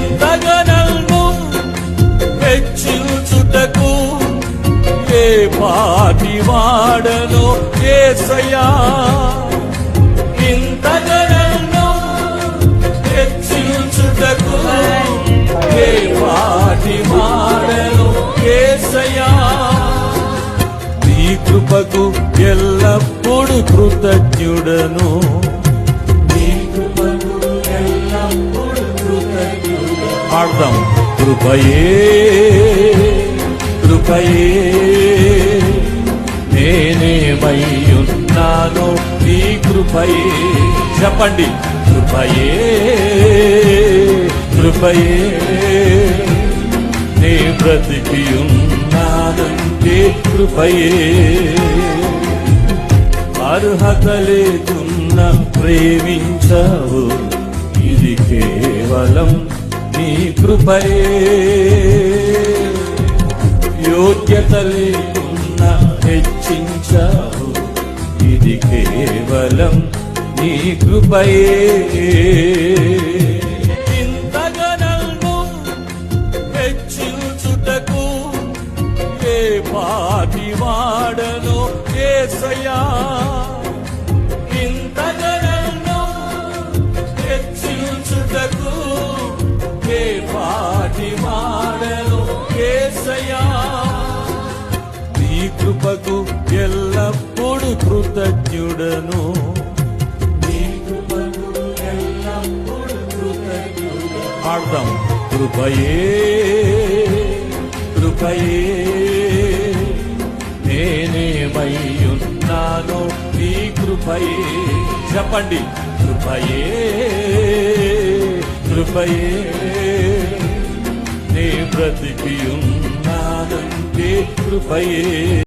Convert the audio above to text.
ఇంతగా నన్ను హెచ్చించుటకు ఏ పాటి వాడను యేసయ్యా. ఇంతగా నన్ను హెచ్చించుటకు ఏ పాటి వాడను యేసయ్యా. నీ కృపకు ఎల్లప్పుడు కృతజ్ఞుడను. నీ కృపకు ఎల్లప్పుడు కృతజ్ఞుడను. పాడదాం. కృపయే కృపయే నేనేమయ్యున్నాను నీ కృపయే. చెప్పండి. కృపయే కృపయే నే బ్రతికి ఉన్నానంటే కృపయే. అర్హత లేకున్నా ప్రేమించావు, ఇది కేవలం నీ కృపయే. యోగ్యత లేకున్నా హెచ్చించావు, ఇది కేవలం నీ కృపయే. ఇంతగా నన్ను హెచ్చించుటకు ఏ పాటి వాడను యేసయ్యా. ఇంతగా నన్ను హెచ్చించుటకు ఏ పాటి వాడను యేసయ్యా. నీ కృపకు ఎల్లప్పుడు కృతజ్ఞుడను. నీ కృపకు ఎల్లప్పుడు కృతజ్ఞుడను. పాడదాం. కృపయే కృపయే నేనేమయ్యున్నాను నీ కృపయే. చెప్పండి. కృపయే కృపయే నే బ్రతికి ఉన్నానంటే కృపయే.